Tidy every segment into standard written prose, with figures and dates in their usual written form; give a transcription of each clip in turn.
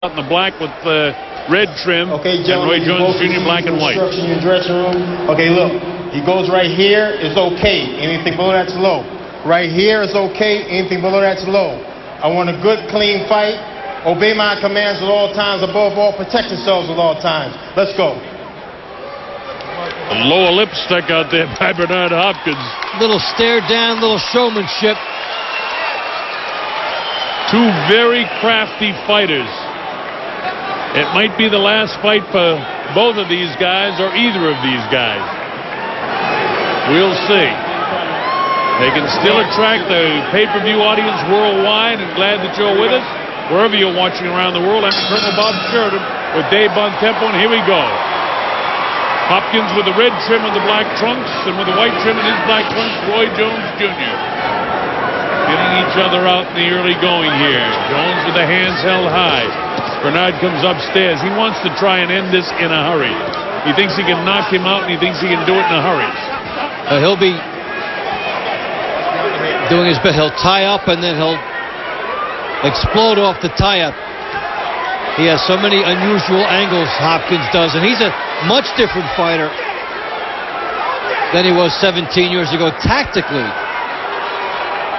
out in the black with the red trim, okay, and Roy Jones Jr. black and white. In your dressing room. Okay, look, he goes right here, it's okay. Anything below that's low. Right here is okay, anything below that's low. I want a good, clean fight. Obey my commands at all times, above all, protect yourselves at all times. Let's go. A lower lip stuck out there by Bernard Hopkins. Little stare down, little showmanship. Two very crafty fighters. It might be the last fight for both of these guys or either of these guys. We'll see. They can still attract the pay-per-view audience worldwide, and glad that you're with us. Wherever you're watching around the world, I'm Colonel Bob Sheridan with Dave Bontempo, and here we go. Hopkins with the red trim and the black trunks, and with the white trim and his black trunks, Roy Jones Jr. Getting each other out in the early going here. Jones with the hands held high. Bernard comes upstairs. He wants to try and end this in a hurry. He thinks he can knock him out, and he thinks he can do it in a hurry. He'll be doing his best. He'll tie up, and then he'll explode off the tie-up. He has so many unusual angles, Hopkins does, and he's a much different fighter than he was 17 years ago tactically.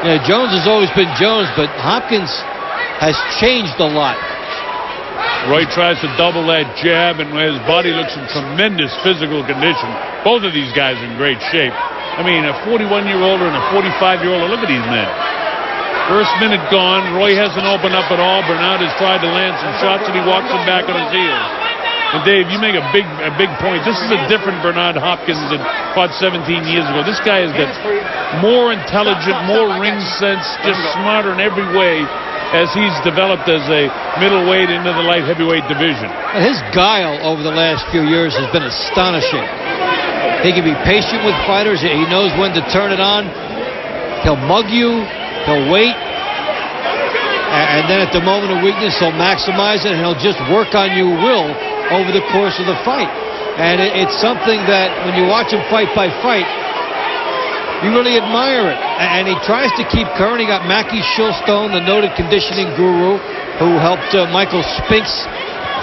You know, Jones has always been Jones, but Hopkins has changed a lot. Roy tries to double that jab, and his body looks in tremendous physical condition. Both of these guys are in great shape. I mean, a 41-year-old and a 45-year-old. Look at these men. First minute gone. Roy hasn't opened up at all. Bernard has tried to land some shots, and he walks him back on his heels. And Dave, you make a big point. This is a different Bernard Hopkins than fought 17 years ago. This guy has got more intelligent, more ring sense, just smarter in every way as he's developed as a middleweight into the light heavyweight division. His guile over the last few years has been astonishing. He can be patient with fighters. He knows when to turn it on. He'll mug you. He'll wait. And then at the moment of weakness, he'll maximize it, and he'll just work on your will over the course of the fight. And it's something that when you watch him fight by fight, you really admire it. And he tries to keep current. He got Mackie Shilstone, the noted conditioning guru, who helped Michael Spinks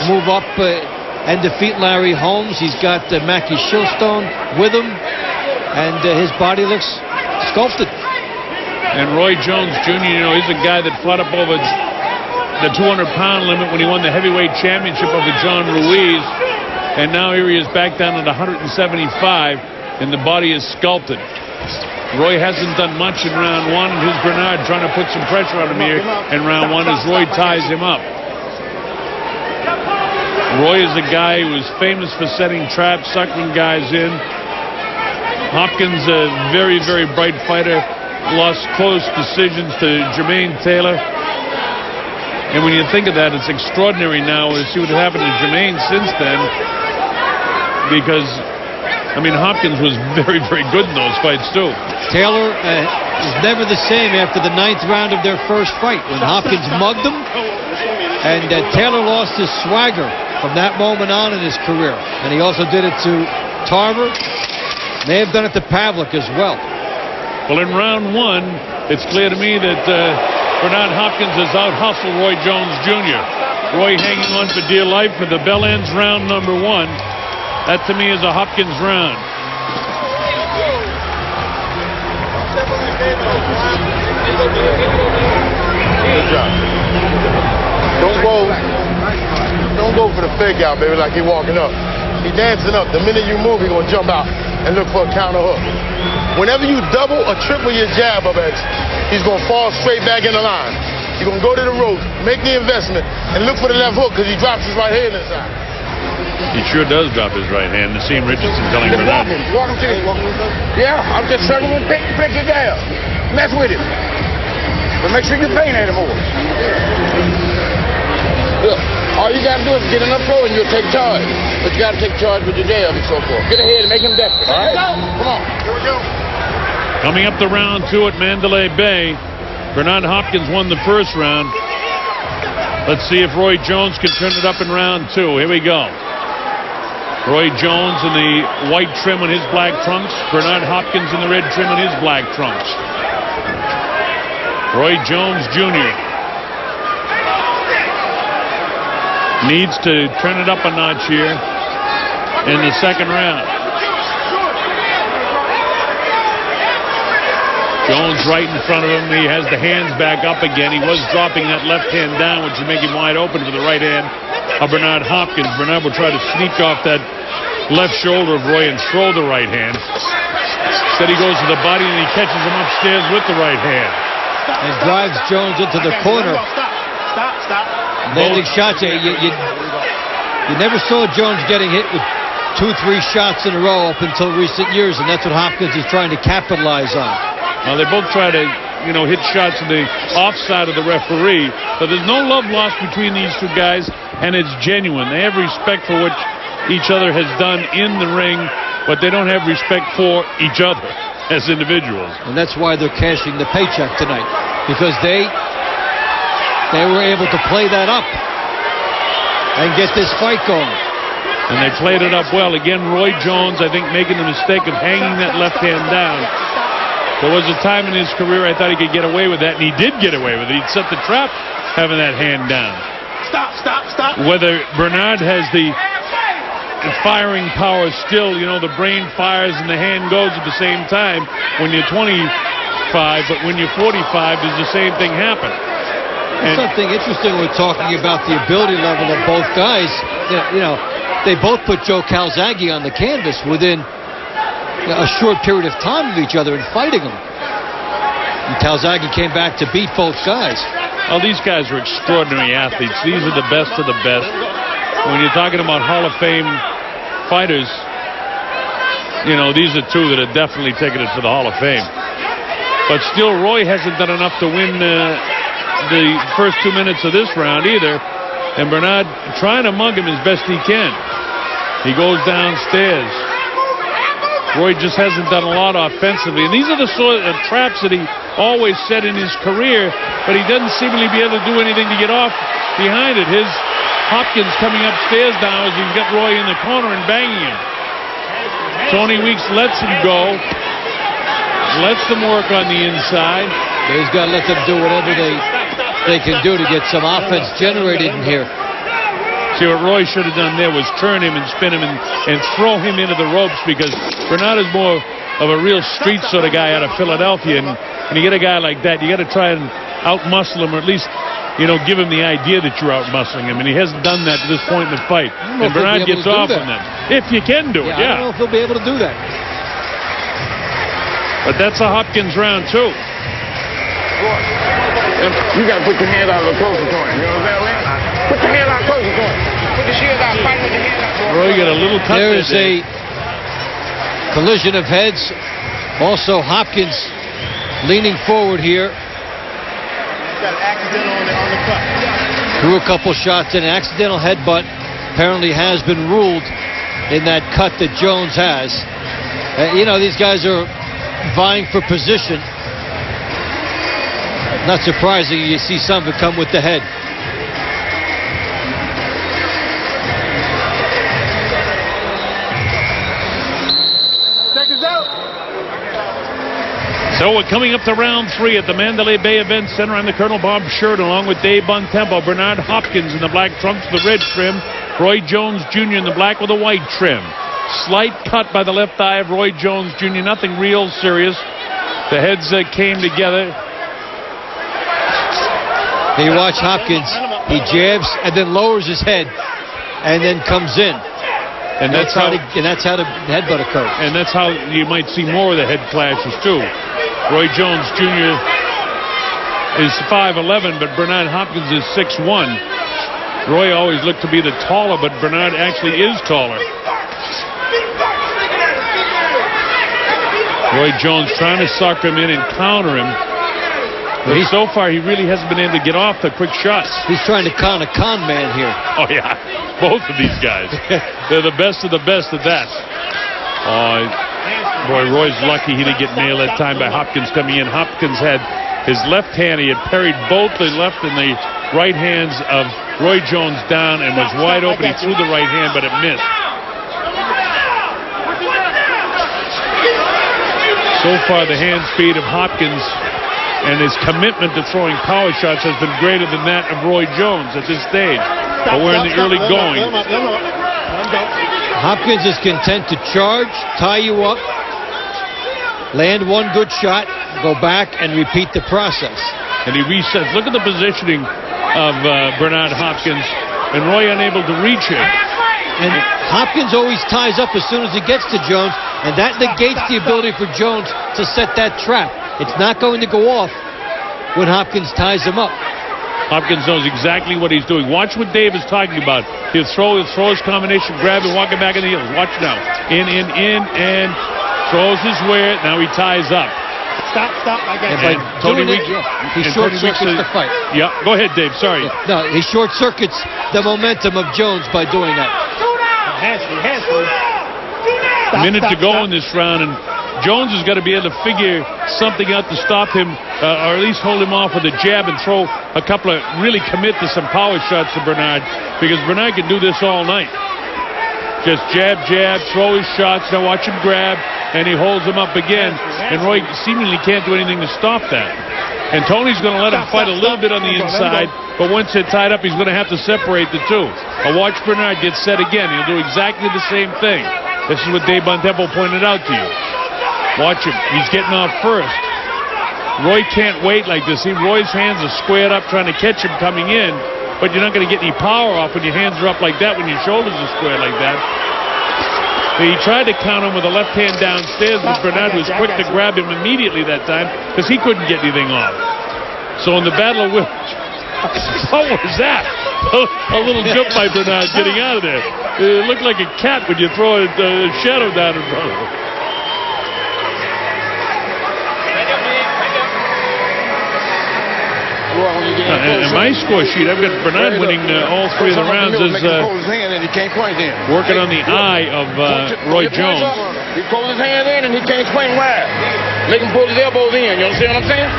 move up and defeat Larry Holmes. He's got Mackie Shilstone with him, and his body looks sculpted. And Roy Jones Jr., you know, he's a guy that fought up over the 200-pound limit when he won the heavyweight championship over John Ruiz. And now here he is back down at 175, and the body is sculpted. Roy hasn't done much in round one, and here's Bernard trying to put some pressure on him here in round one as Roy ties him up. Roy is a guy who is famous for setting traps, suckering guys in. Hopkins, a very, very bright fighter, lost close decisions to Jermaine Taylor. And when you think of that, it's extraordinary now to see what happened to Jermaine since then, because I mean, Hopkins was very, very good in those fights, too. Taylor is never the same after the 9th round of their first fight when Hopkins mugged him. And Taylor lost his swagger from that moment on in his career. And he also did it to Tarver. May have done it to Pavlik as well. Well, in round one, it's clear to me that Bernard Hopkins has out-hustled Roy Jones Jr. Roy hanging on for dear life, for the bell ends round number one. That, to me, is a Hopkins round. Good job. Don't go for the fake out, baby, like he walking up. He dancing up. The minute you move, he gonna jump out and look for a counter hook. Whenever you double or triple your jab up at you, he's gonna fall straight back in the line. You're gonna go to the ropes, make the investment, and look for the left hook because he drops his right hand inside. He sure does drop his right hand. Nassim Richardson telling Bernard. Walk him to him. Yeah, I'm just telling him to pick your guy up. Mess with him. But make sure you paint at him more. Look, all you got to do is get enough flow and you'll take charge. But you got to take charge with your jab and so forth. Get ahead and make him desperate. All right? Come on. Here we go. Coming up to round two at Mandalay Bay, Bernard Hopkins won the first round. Let's see if Roy Jones can turn it up in round two. Here we go. Roy Jones in the white trim on his black trunks. Bernard Hopkins in the red trim on his black trunks. Roy Jones Jr. Needs to turn it up a notch here in the second round. Jones right in front of him. He has the hands back up again. He was dropping that left hand down, which would make him wide open for the right hand of Bernard Hopkins. Bernard will try to sneak off that left shoulder of Roy and throw the right hand. Instead he goes to the body and he catches him upstairs with the right hand. And drives Jones into the corner. Landing shots. You never saw Jones getting hit with 2-3 shots in a row up until recent years, and that's what Hopkins is trying to capitalize on. Well, they both try to, hit shots in the offside of the referee, but there's no love lost between these two guys, and it's genuine. They have respect for what each other has done in the ring, but they don't have respect for each other as individuals. And that's why they're cashing the paycheck tonight, because they were able to play that up and get this fight going. And they played it up well. Again, Roy Jones, I think, making the mistake of hanging that left hand down. There was a time in his career I thought he could get away with that, and he did get away with it. He'd set the trap having that hand down. Stop. Whether Bernard has the firing power still, the brain fires and the hand goes at the same time when you're 25, but when you're 45, does the same thing happen? And something interesting we're talking about the ability level of both guys. They both put Joe Calzaghe on the canvas within a short period of time of each other and fighting them. And Calzaghe came back to beat both guys. Well, these guys are extraordinary athletes. These are the best of the best. When you're talking about Hall of Fame fighters, these are two that are definitely taking it to the Hall of Fame. But still, Roy hasn't done enough to win the first 2 minutes of this round either. And Bernard trying to mug him as best he can. He goes downstairs. Roy just hasn't done a lot offensively. And these are the sort of traps that he always set in his career, but he doesn't seemingly be able to do anything to get off behind it. His Hopkins coming upstairs now as he's got Roy in the corner and banging him. Tony Weeks lets him go. Lets them work on the inside. He's got to let them do whatever they can do to get some offense generated in here. See, what Roy should have done there was turn him and spin him and throw him into the ropes, because Bernard is more of a real street sort of guy out of Philadelphia. And when you get a guy like that, you got to try and out-muscle him, or at least, give him the idea that you're out-muscling him. And he hasn't done that to this point in the fight. And Bernard gets off on that. If you can do it, I don't know if he'll be able to do that. But that's a Hopkins round, too. You got to put your hand out a little closer to him. You know what I'm saying? Put your hand out closer to him. Put your shield out. Fight with your hand out. Roy got a little cut. There is a collision of heads. Also, Hopkins leaning forward here. Got an accident on the cut. Threw a couple shots. An accidental headbutt apparently has been ruled in that cut that Jones has. These guys are vying for position. Not surprising you see some that come with the head. So we're coming up to round 3 at the Mandalay Bay Event Center. I'm the Colonel Bob Sheridan, along with Dave Bontempo. Bernard Hopkins in the black trunks with the red trim. Roy Jones Jr. in the black with a white trim. Slight cut by the left eye of Roy Jones Jr. Nothing real serious. The heads came together. You watch Hopkins. He jabs and then lowers his head and then comes in. And that's how the headbutt occurs. And that's how you might see more of the head clashes, too. Roy Jones Jr. is 5'11", but Bernard Hopkins is 6'1". Roy always looked to be the taller, but Bernard actually is taller. Roy Jones trying to suck him in and counter him. But so far, he really hasn't been able to get off the quick shots. He's trying to con a con man here. Oh, yeah. Both of these guys. They're the best of the best at that. Boy, Roy's lucky he didn't get nailed that time by Hopkins coming in. Hopkins had his left hand. He had parried both the left and the right hands of Roy Jones down and was wide open. He threw the right hand, but it missed. So far, the hand speed of Hopkins and his commitment to throwing power shots has been greater than that of Roy Jones at this stage. but we're in the early going. Hopkins is content to charge, tie you up, land one good shot, go back and repeat the process. And he resets. Look at the positioning of Bernard Hopkins, and Roy unable to reach him. And Hopkins always ties up as soon as he gets to Jones, and that negates the ability for Jones to set that trap. It's not going to go off when Hopkins ties him up. Hopkins knows exactly what he's doing. Watch what Dave is talking about. He'll throw his combination, grab and walk it back in the heels. Watch now. In, and throws his wear. Now he ties up. Stop. I got And by Tony doing it, Weeks- he and short Tony Weeks circuits the fight. Yeah, go ahead, Dave. Sorry. No, he short circuits the momentum of Jones by doing that. A minute to go in this round, and Jones has got to be able to figure something out to stop him, or at least hold him off with a jab and throw a couple of, really commit to some power shots to Bernard, because Bernard can do this all night. Just jab, throw his shots, now watch him grab, and he holds him up again, and Roy seemingly can't do anything to stop that. And Tony's going to let him fight a little bit on the inside, but once they're tied up, he's going to have to separate the two. Now watch Bernard get set again. He'll do exactly the same thing. This is what Dave Bontempo pointed out to you. Watch him. He's getting off first. Roy can't wait like this. See, Roy's hands are squared up trying to catch him coming in, but you're not going to get any power off when your hands are up like that, when your shoulders are squared like that. He tried to count him with a left hand downstairs, but Bernard was quick to grab him immediately that time because he couldn't get anything off. So in the battle of wills, what was that? A little jump by Bernard getting out of there. It looked like a cat when you throw a shadow down in front of him. And my score sheet, I've got Bernard winning all three of the rounds as working on the eye of Roy Jones. He pulls his hand in and he can't swing wide. Make him pull his elbows in. You understand what I'm saying?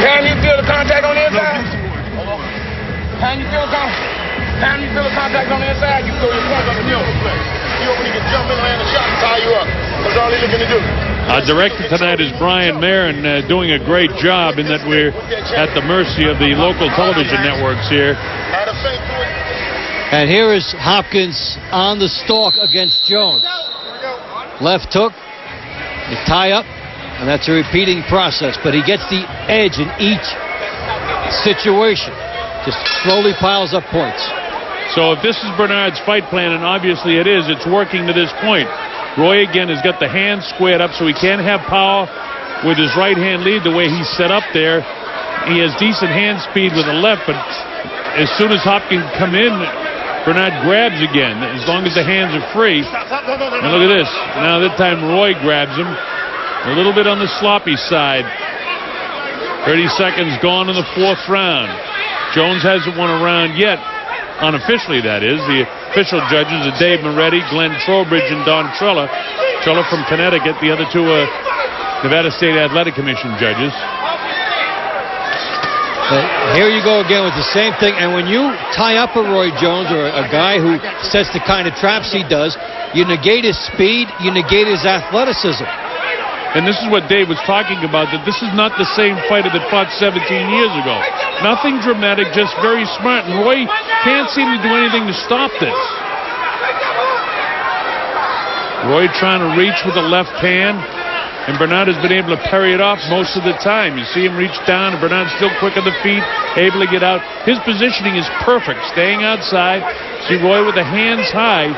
Can you feel the contact on the inside? Can you feel the contact on the inside? You throw your point up and you open, you can jump in, land a shot, and tie you up. That's all he's looking to do. Our director tonight is Brian Marin, doing a great job in that we're at the mercy of the local television networks here. And here is Hopkins on the stalk against Jones. Left hook, the tie up, and that's a repeating process. But he gets the edge in each situation. Just slowly piles up points. So if this is Bernard's fight plan, and obviously it is, it's working to this point. Roy again has got the hands squared up so he can't have power with his right hand lead the way he's set up there. He has decent hand speed with the left, but as soon as Hopkins come in, Bernard grabs again, as long as the hands are free. And look at this. Now that time Roy grabs him. A little bit on the sloppy side. 30 seconds gone in the fourth round. Jones hasn't won a round yet. Unofficially, that is. The official judges are Dave Moretti, Glenn Trowbridge, and Don Trella. Trella from Connecticut. The other two are Nevada State Athletic Commission judges. Here you go again with the same thing. And when you tie up a Roy Jones or a guy who sets the kind of traps he does, you negate his speed, you negate his athleticism. And this is what Dave was talking about, that this is not the same fighter that fought 17 years ago. Nothing dramatic, just very smart. And Roy can't seem to do anything to stop this. Roy trying to reach with the left hand, and Bernard has been able to parry it off most of the time. You see him reach down, and Bernard's still quick on the feet, able to get out. His positioning is perfect, staying outside. See Roy with the hands high,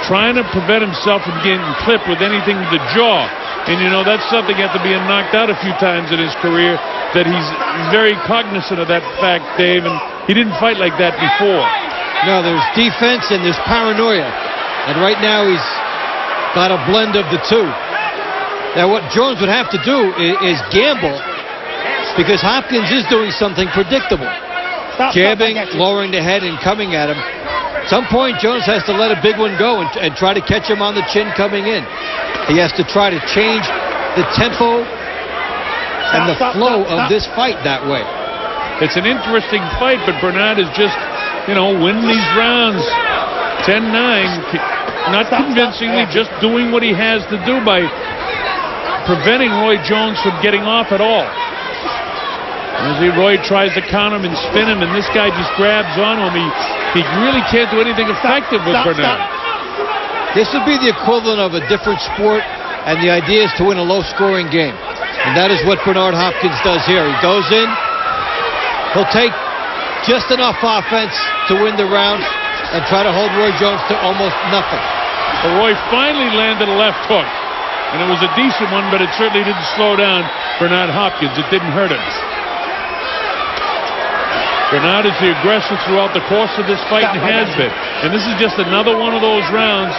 trying to prevent himself from getting clipped with anything with the jaw. And, you know, that's something after being knocked out a few times in his career, that he's very cognizant of that fact, Dave, and he didn't fight like that before. No, there's defense and there's paranoia. And right now he's got a blend of the two. Now, what Jones would have to do is gamble, because Hopkins is doing something predictable. Jabbing, lowering the head, and coming at him. At some point, Jones has to let a big one go and try to catch him on the chin coming in. He has to try to change the tempo and the flow of this fight that way. It's an interesting fight, but Bernard is just, you know, winning these rounds 10-9. Not convincingly, just doing what he has to do by preventing Roy Jones from getting off at all. As Roy tries to count him and spin him, and this guy just grabs on him. He really can't do anything effective with Bernard. This would be the equivalent of a different sport, and the idea is to win a low-scoring game. And that is what Bernard Hopkins does here. He goes in, he'll take just enough offense to win the round and try to hold Roy Jones to almost nothing. But Roy finally landed a left hook, and it was a decent one, but it certainly didn't slow down Bernard Hopkins. It didn't hurt him. Bernard is the aggressor throughout the course of this fight and has been. And this is just another one of those rounds.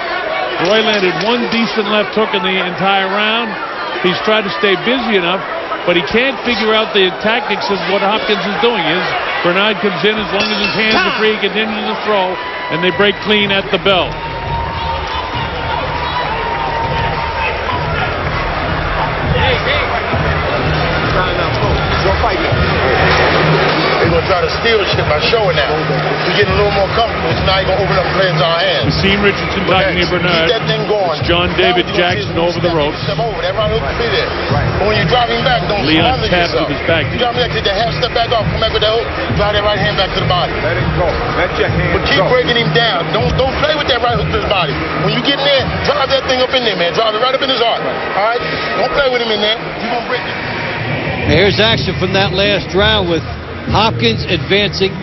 Roy landed one decent left hook in the entire round. He's tried to stay busy enough, but he can't figure out the tactics of what Hopkins is doing. Bernard comes in, as long as his hands are free, he continues to throw, and they break clean at the bell. They're going to try to steal shit by showing that. We're getting a little more comfortable, so now you're going to open up and play into our hands. Hasim Richardson talking to Bernard. Keep that thing going. John David Jackson over the ropes. Step over. That right hook will be there. But when you're driving back, don't Leon smother taps yourself. with his back. You drop back, take that half step back off, come back with that hook, drive that right hand back to the body. Let it go. Let your hand But keep breaking him down. Don't play with that right hook to his body. When you get in there, drive that thing up in there, man. Drive it right up in his heart. All right? Don't play with him in there. You're going to break it. Here's action from that last round with Hopkins advancing,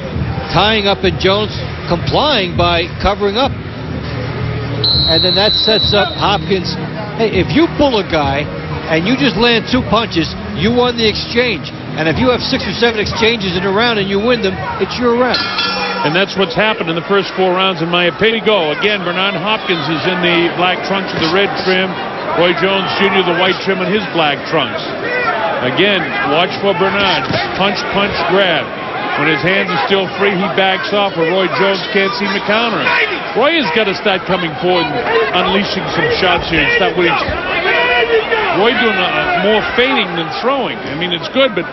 tying up, and Jones complying by covering up. And then that sets up Hopkins. Hey, if you pull a guy and you just land 2 punches, you won the exchange. And if you have 6 or 7 exchanges in a round and you win them, it's your round. And that's what's happened in the first 4 rounds, in my opinion. Go. Again, Bernard Hopkins is in the black trunks with the red trim. Roy Jones Jr., the white trim, in his black trunks. Again, watch for Bernard. Punch, punch, grab. When his hands are still free, he backs off, or Roy Jones can't seem to counter him. Roy has got to start coming forward and unleashing some shots here and start winning. Roy doing more feinting than throwing. I mean, it's good, but,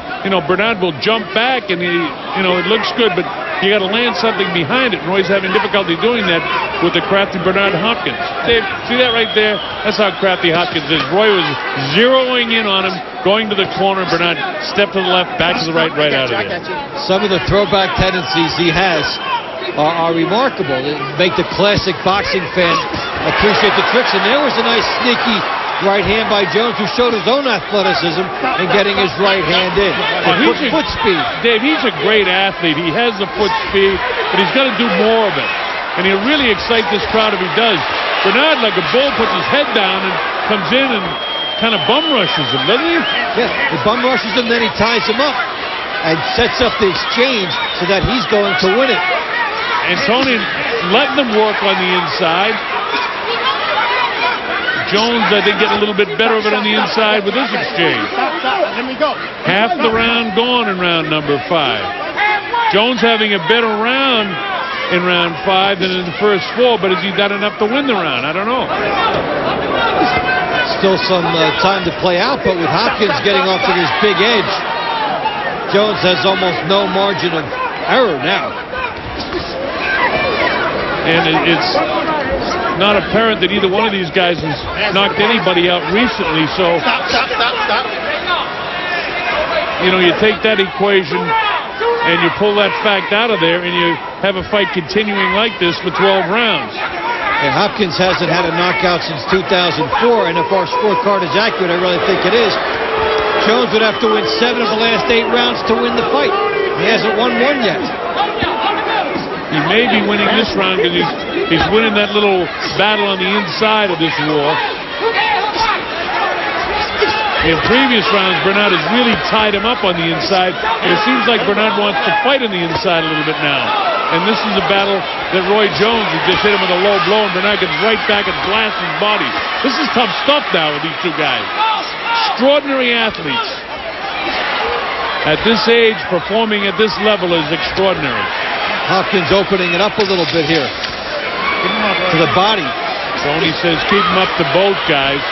Bernard will jump back, and it looks good, but you got to land something behind it. And Roy's having difficulty doing that with the crafty Bernard Hopkins. Dave, see that right there? That's how crafty Hopkins is. Roy was zeroing in on him, going to the corner. Bernard stepped to the left, back to the right, right out of there. Some of the throwback tendencies he has are remarkable. They make the classic boxing fan appreciate the tricks. And there was a nice sneaky right hand by Jones, who showed his own athleticism in getting his right hand in. Foot speed. Dave, he's a great athlete. He has the foot speed, but he's got to do more of it. And he'll really excite this crowd if he does. Bernard, like a bull, puts his head down and comes in and kind of bum rushes him, doesn't he? Yeah, he bum rushes him, then he ties him up and sets up the exchange so that he's going to win it. And Tony letting them work on the inside. Jones, I think, getting a little bit better of it on the inside with this exchange. Let me go. Half the round gone in round number 5. Jones having a better round in round 5 than in the first 4, but has he done enough to win the round? I don't know. Still some time to play out, but with Hopkins getting off to this big edge, Jones has almost no margin of error now. And it's not apparent that either one of these guys has knocked anybody out recently, so Stop. you take that equation and you pull that fact out of there, and you have a fight continuing like this for 12 rounds. And Hopkins hasn't had a knockout since 2004, and if our scorecard is accurate, I really think it is, Jones would have to win 7 of the last 8 rounds to win the fight. He hasn't won 1 yet. He may be winning this round because he's winning that little battle on the inside of this war. In previous rounds, Bernard has really tied him up on the inside, and it seems like Bernard wants to fight on the inside a little bit now. And this is a battle that Roy Jones has just hit him with a low blow, and Bernard gets right back and blasts his body. This is tough stuff now with these two guys. Extraordinary athletes. At this age, performing at this level is extraordinary. Hopkins opening it up a little bit here to the body. Tony says keep him up to both guys.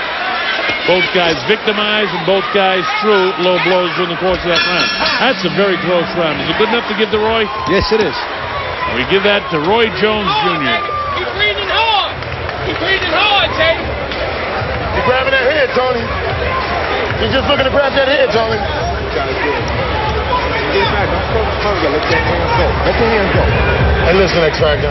Both guys victimized and both guys threw low blows during the course of that round. That's a very close round. Is it good enough to give to Roy? Yes, it is. We give that to Roy Jones Jr. He's breathing hard. He's breathing hard, Jay. He's grabbing that head, Tony. He's just looking to grab that head, Tony. Hey, listen, X-Factor.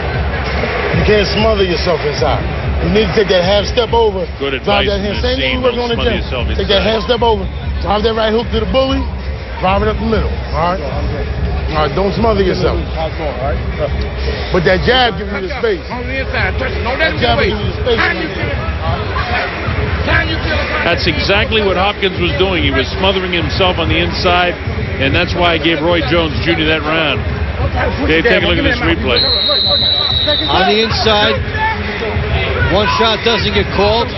You can't smother yourself inside. You need to take that half step over. Good drive advice that hand. from Same thing Nazim, you working on don't the smother gym. yourself Take that inside. half step over. Drive that right hook to the bully. Drive it up the middle. All right? All right, don't smother yourself. But that jab gives you the space. On the inside, touch it. Don't let him That jab get away. gives you the space. Can you feel it? Can you feel it? That's exactly what Hopkins was doing. He was smothering himself on the inside, and that's why I gave Roy Jones Jr. that round. Dave, take a look at this replay. On the inside, one shot doesn't get called.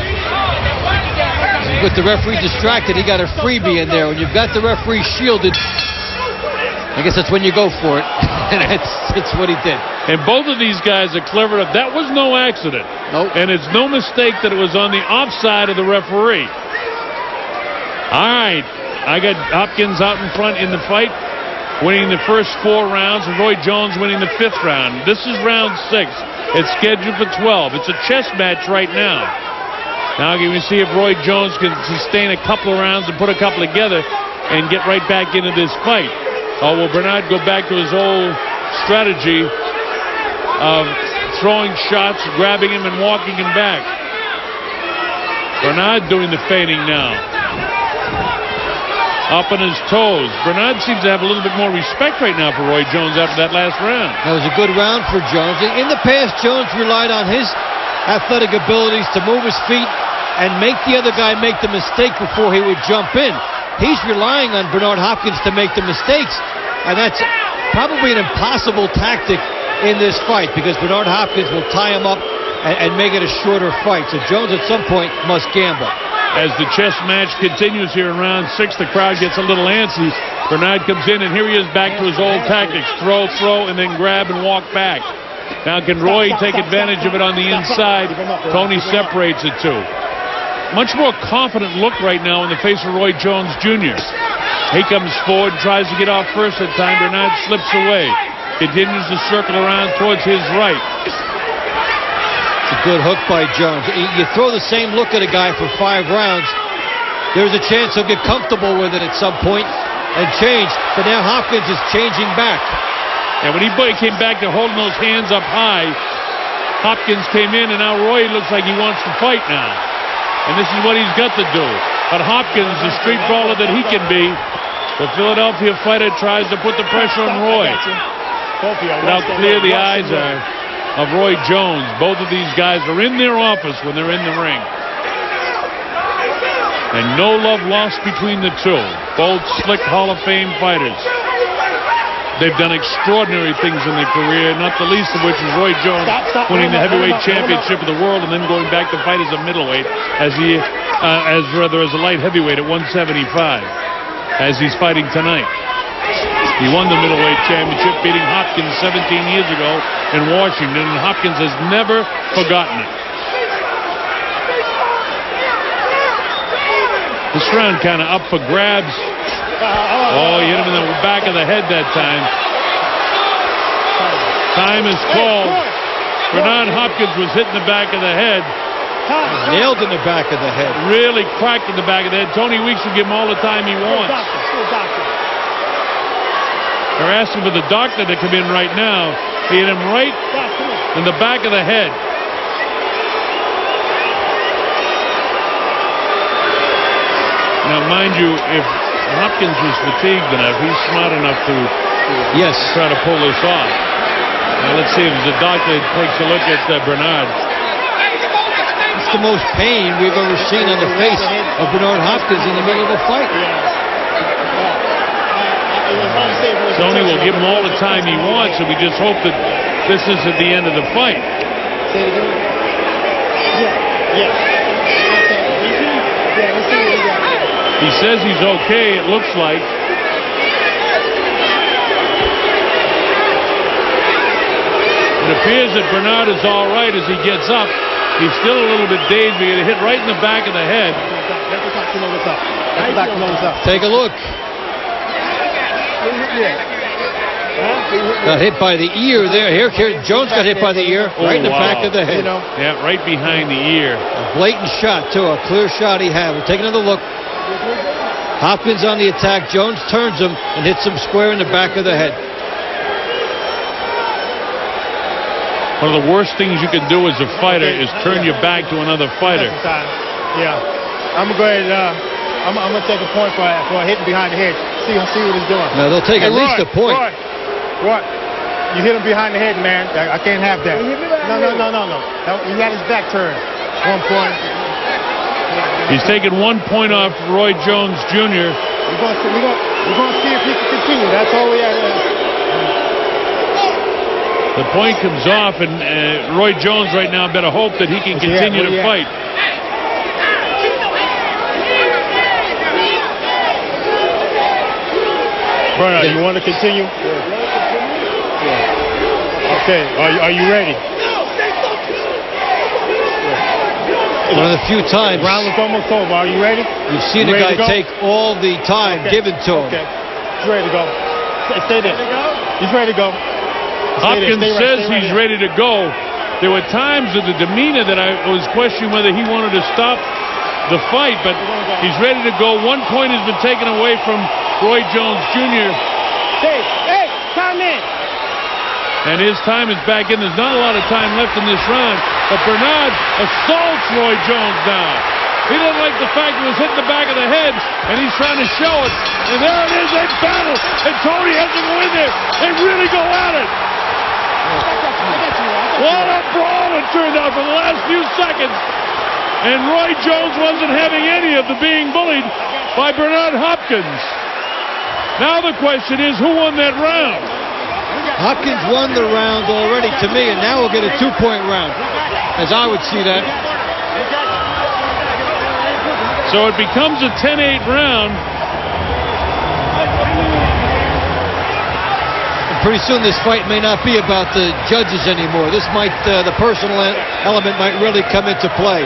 With the referee distracted, he got a freebie in there. When you've got the referee shielded, I guess that's when you go for it. And that's what he did. And both of these guys are clever enough. That was no accident. Nope. And it's no mistake that it was on the offside of the referee. All right. I got Hopkins out in front in the fight, winning the first 4 rounds, and Roy Jones winning the 5th round. This is round 6. It's scheduled for 12. It's a chess match right now. Now can we see if Roy Jones can sustain a couple of rounds and put a couple together and get right back into this fight. Or will Bernard go back to his old strategy of throwing shots, grabbing him, and walking him back? Bernard doing the feigning now. Up on his toes. Bernard seems to have a little bit more respect right now for Roy Jones after that last round. That was a good round for Jones. In the past, Jones relied on his athletic abilities to move his feet and make the other guy make the mistake before he would jump in. He's relying on Bernard Hopkins to make the mistakes, and that's probably an impossible tactic in this fight because Bernard Hopkins will tie him up and make it a shorter fight. So Jones at some point must gamble. As the chess match continues here in round 6, the crowd gets a little antsy. Bernard comes in, and here he is back to his old tactics. Throw, and then grab and walk back. Now can Roy take advantage of it on the inside? Tony separates the two. Much more confident look right now in the face of Roy Jones Jr. He comes forward, tries to get off first at time. Bernard slips away. Continues to circle around towards his right. It's a good hook by Jones. You throw the same look at a guy for 5 rounds, there's a chance he'll get comfortable with it at some point and change. But now Hopkins is changing back. And when he came back to holding those hands up high, Hopkins came in, and now Roy looks like he wants to fight now. And this is what he's got to do. But Hopkins, the street brawler that he can be, the Philadelphia fighter tries to put the pressure on Roy. How clear the eyes are of Roy Jones. Both of these guys are in their office when they're in the ring. And no love lost between the two. Both slick Hall of Fame fighters. They've done extraordinary things in their career, not the least of which is Roy Jones winning the heavyweight championship of the world and then going back to fight as a middleweight, as a light heavyweight at 175, as he's fighting tonight. He won the middleweight championship, beating Hopkins 17 years ago in Washington, and Hopkins has never forgotten it. This round kind of up for grabs. Oh, he hit him in the back of the head that time. Time is called. Bernard Hopkins was hit in the back of the head. Nailed in the back of the head. Really cracked in the back of the head. Tony Weeks will give him all the time he wants. They're asking for the doctor to come in right now. He hit him right in the back of the head. Now, mind you, if Hopkins was fatigued enough, he's smart enough to try to pull this off. Now, let's see if the doctor takes a look at Bernard. It's the most pain we've ever seen on the face of Bernard Hopkins in the middle of a fight. Tony will give him all the time he wants, and we just hope that this isn't the end of the fight. He says he's okay, it looks like. It appears that Bernard is all right as he gets up. He's still a little bit dazed, but he got hit right in the back of the head. Take a look. Got hit by the ear there. Here, Jones got hit by the ear, right in the back of the head. Yeah, right behind the ear. A blatant shot, too. A clear shot he had. We'll take another look. Hopkins on the attack. Jones turns him and hits him square in the back of the head. One of the worst things you can do as a fighter is turn your back to another fighter. Yeah. I'm going to go ahead. I'm going to take a point for hitting behind the head. See what he's doing. No, they'll take at least a point. Roy, you hit him behind the head, man. I can't have that. No. He had his back turned. 1 point. He's taking 1 point off Roy Jones Jr. We're going to see if he can continue. That's all we have. The point comes off, and Roy Jones right now better hope that he can continue to fight. Bernard, you want to continue? Okay, are you ready? One of the few times. Round is almost over. Are you ready? You've seen a guy take all the time given to him. Okay, he's ready to go. Stay there. He's ready to go. Hopkins says he's ready to go. There were times in the demeanor that I was questioning whether he wanted to stop the fight, but he's ready to go. 1 point has been taken away from Roy Jones Jr. Hey, time in. And his time is back in. There's not a lot of time left in this round, but Bernard assaults Roy Jones now. He doesn't like the fact he was hitting the back of the head, and he's trying to show it. And there it is, they battle, and Tony has to go in there. They really go at it. What a brawl it turned out for the last few seconds. And Roy Jones wasn't having any of the being bullied by Bernard Hopkins. Now the question is, who won that round? Hopkins won the round already to me, and now we'll get a 2-point round, as I would see that. So it becomes a 10-8 round. Pretty soon this fight may not be about the judges anymore. This might, the personal element might really come into play.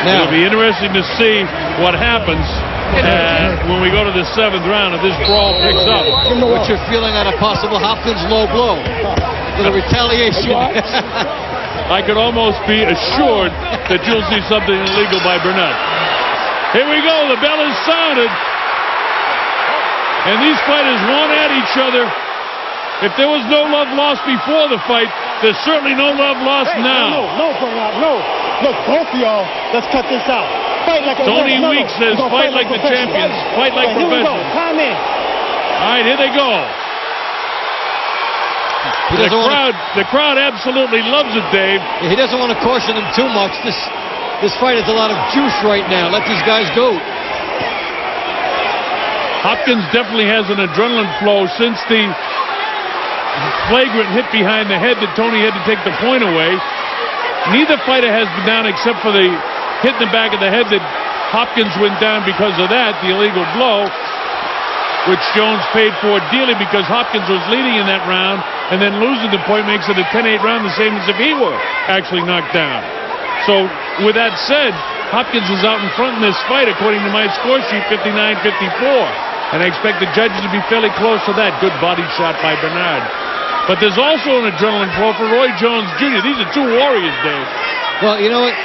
Now, it'll be interesting to see what happens when we go to the 7th round if this brawl picks up. What's your feeling on a possible Hopkins low blow? Little retaliation. I could almost be assured that you'll see something illegal by Burnett. Here we go. The bell is sounded. And these fighters want at each other. If there was no love lost before the fight, there's certainly no love lost now. No, Bernard, no. Look, both of y'all, let's cut this out. Fight like a Tony Weeks says, fight like the champions. Fight like professionals. Here we go. Time in. All right, here they go. The crowd absolutely loves it, Dave. He doesn't want to caution them too much. This fight has a lot of juice right now. Let these guys go. Hopkins definitely has an adrenaline flow since the flagrant hit behind the head that Tony had to take the point away. Neither fighter has been down except for the hit in the back of the head that Hopkins went down because of that, the illegal blow, which Jones paid for dearly because Hopkins was leading in that round, and then losing the point makes it a 10-8 round, the same as if he were actually knocked down. So, with that said, Hopkins is out in front in this fight, according to my score sheet, 59-54. And I expect the judges to be fairly close to that. Good body shot by Bernard. But there's also an adrenaline flow for Roy Jones Jr. These are two warriors, Dave. Well, you know what?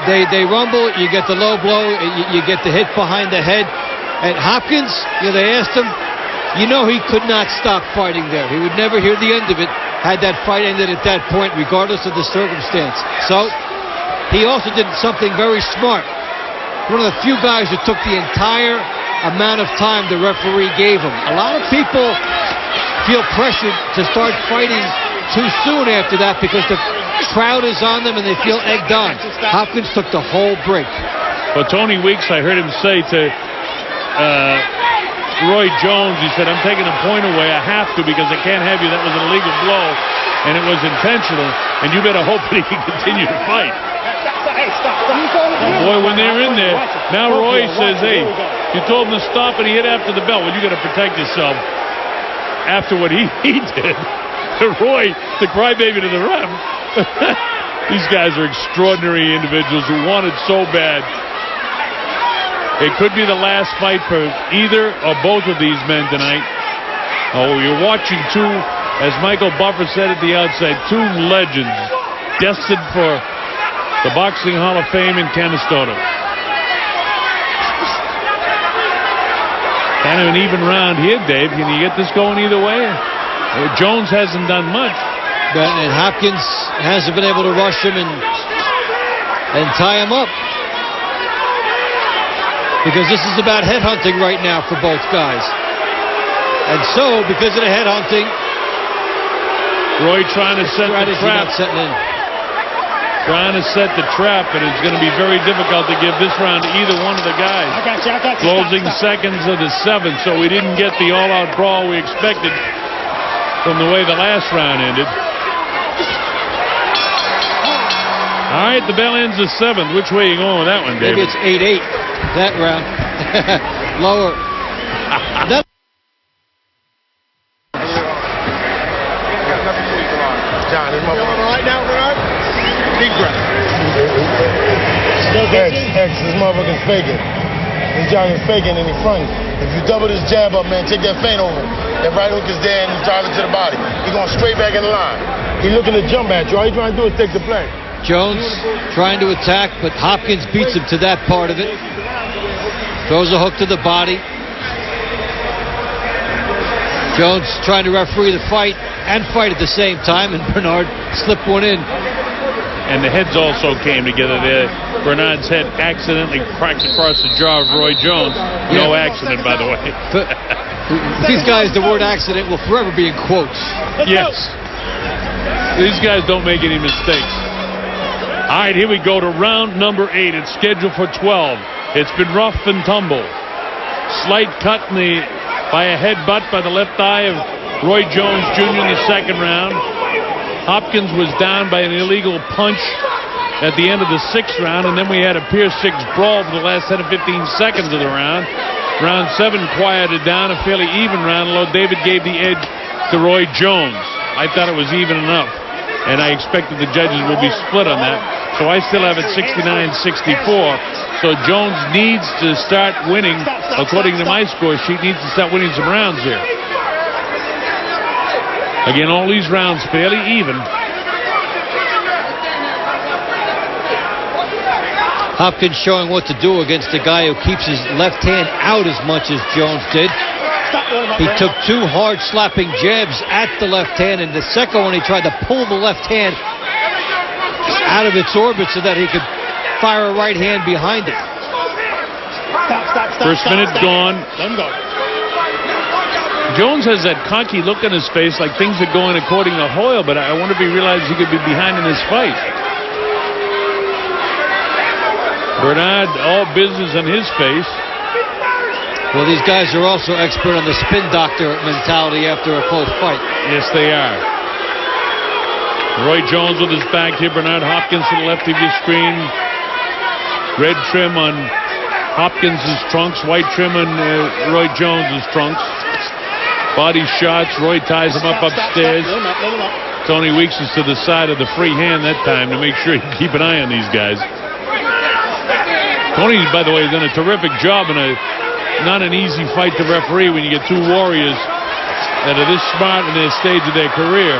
They rumble. You get the low blow. You get the hit behind the head. And Hopkins, they asked him, he could not stop fighting there. He would never hear the end of it had that fight ended at that point, regardless of the circumstance. So he also did something very smart. One of the few guys who took the entire amount of time the referee gave him. A lot of people feel pressured to start fighting too soon after that because the crowd is on them and they feel egged on. Hopkins took the whole break. Well, Tony Weeks, I heard him say to Roy Jones, he said, I'm taking a point away. I have to because I can't have you. That was an illegal blow, and it was intentional, and you better hope that he can continue to fight. Boy, when they're in there, now Roy says, hey, you told him to stop and he hit after the bell. Well, you got to protect yourself after what he did. Roy, the crybaby to the ref. These guys are extraordinary individuals who want it so bad. It could be the last fight for either or both of these men tonight. Oh, you're watching two, as Michael Buffer said at the outset, two legends destined for the Boxing Hall of Fame in Canastota. Kind of an even round here, Dave. Can you get this going either way? Jones hasn't done much. And Hopkins hasn't been able to rush him and tie him up. Because this is about headhunting right now for both guys. And so, because of the headhunting, Roy trying to set the trap. not setting in. Trying to set the trap, and it's going to be very difficult to give this round to either one of the guys. I got you. Closing Stop. seconds of the 7th, so we didn't get the all-out brawl we expected from the way the last round ended. All right, the bell ends the 7th. Which way are you going with that one, David? Maybe it's 8-8, that round. Lower. That John, this motherfucker. All right now, Bernard? Deep breath. X, this motherfucker's faking. This Johnny's faking and he's fronting. If you double this jab up, man, take that feint over. That right hook is there and you drive it to the body. He's going straight back in the line. He's looking to jump at you. All he's trying to do is take the play. Jones trying to attack, but Hopkins beats him to that part of it. Throws a hook to the body. Jones trying to referee the fight and fight at the same time, and Bernard slipped one in. And the heads also came together there. Bernard's head accidentally cracked across the jaw of Roy Jones. No accident, by the way. But these guys, the word accident will forever be in quotes. Yes. These guys don't make any mistakes. All right, here we go to round number 8. It's scheduled for 12. It's been rough and tumble. Slight cut by a headbutt by the left eye of Roy Jones Jr. in the second round. Hopkins was down by an illegal punch at the end of the 6th round, and then we had a Pier 6 brawl for the last 10 to 15 seconds of the round. Round 7 quieted down, a fairly even round, although David gave the edge to Roy Jones. I thought it was even enough, and I expected the judges would be split on that. So I still have it 69-64. So Jones needs to start winning, according to my score sheet, needs to start winning some rounds here. Again, all these rounds fairly even. Hopkins showing what to do against a guy who keeps his left hand out as much as Jones did. He took 2 hard slapping jabs at the left hand, and the second one he tried to pull the left hand out of its orbit so that he could fire a right hand behind it. First minute gone. Let him go. Jones has that cocky look on his face like things are going according to Hoyle, but I wonder if he realized he could be behind in this fight. Bernard, all business on his face. Well, these guys are also expert on the spin doctor mentality after a close fight. Yes, they are. Roy Jones with his back here. Bernard Hopkins to the left of your screen. Red trim on Hopkins' trunks. White trim on Roy Jones' trunks. Body shots. Roy ties him up upstairs. Tony Weeks is to the side of the free hand that time to make sure you keep an eye on these guys. Tony, by the way, has done a terrific job in not an easy fight to referee when you get 2 warriors that are this smart in their stage of their career.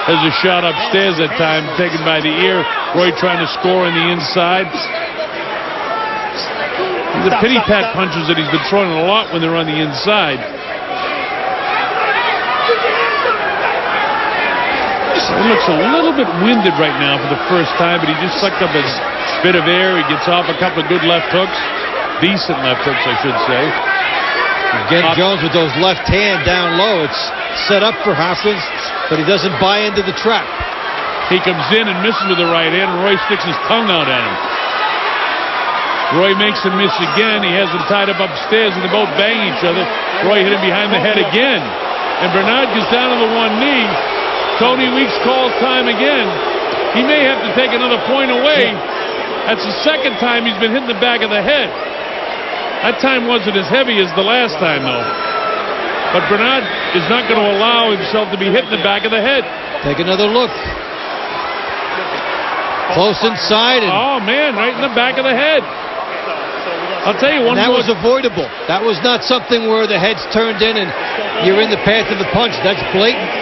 There's a shot upstairs that time taken by the ear. Roy trying to score on the inside. The pity pat punches that he's been throwing a lot when they're on the inside. He looks a little bit winded right now for the first time, but he just sucked up a bit of air. He gets off a couple of good left hooks. Decent left hooks, I should say. Again, Jones with those left hand down low. It's set up for Hopkins, but he doesn't buy into the trap. He comes in and misses with the right hand, and Roy sticks his tongue out at him. Roy makes him miss again. He has him tied up upstairs, and they both bang each other. Roy hit him behind the head again. And Bernard gets down on the one knee. Tony Weeks calls time again. He may have to take another point away. That's the second time he's been hitting the back of the head. That time wasn't as heavy as the last time, though. But Bernard is not going to allow himself to be hit in the back of the head. Take another look. Close inside. And oh, man, right in the back of the head. I'll tell you one that more. was avoidable. That was not something where the head's turned in and you're in the path of the punch. That's blatant.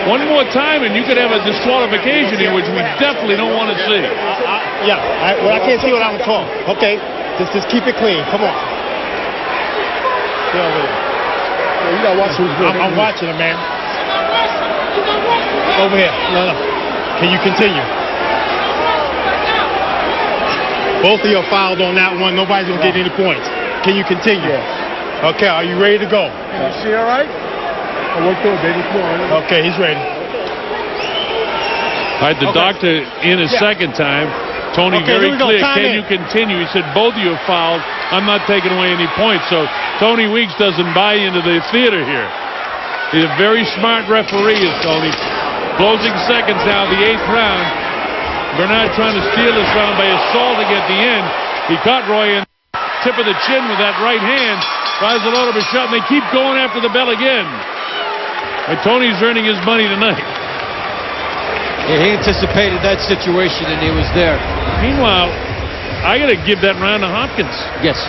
one more time and you could have a disqualification here, which we definitely don't want to see. I can't see what I'm calling. Okay, just keep it clean. Come on. Stay over there. You gotta watch who's good. I'm watching it, man. Over here. No. Can you continue? Both of you are fouled on that one. Nobody's gonna get any points. Can you continue? Yeah. Okay, are you ready to go? You see all right? I worked through it, baby. Come on. Okay, he's ready. All right, the doctor in a second time. Tony very clear. Can you continue? He said both of you are fouled. I'm not taking away any points. So Tony Weeks doesn't buy into the theater here. He's a very smart referee, is Tony. Closing seconds now, the 8th round. Bernard trying to steal this round by assaulting at the end. He caught Roy in the tip of the chin with that right hand. Tries to load up a shot, and they keep going after the bell again. But Tony's earning his money tonight. Yeah, he anticipated that situation, and he was there. Meanwhile, I got to give that round to Hopkins. Yes.